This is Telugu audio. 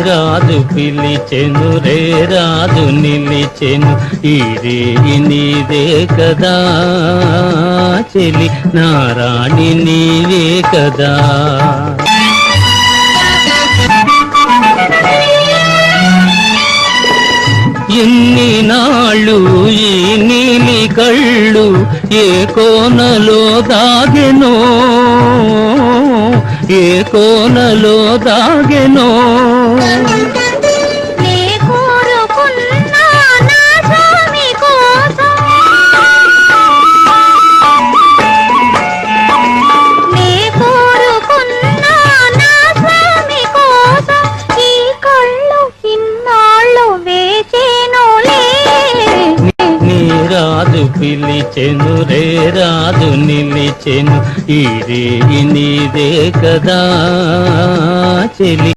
రాజు పిలిచెను రే రాజు నిలిచెను ఈ రేయి నీదే కదా చెలి నా రాణి నీవే కదా. ఎన్ని నాళ్ళు ఈ నీలి కళ్ళు ఏ కోనలో దాగెనో ఏ కోనలో దాగెనో. రాజు పిలిచెను రే రాజు నిలిచెను ఈ రేయి నీదే కదా చెలి.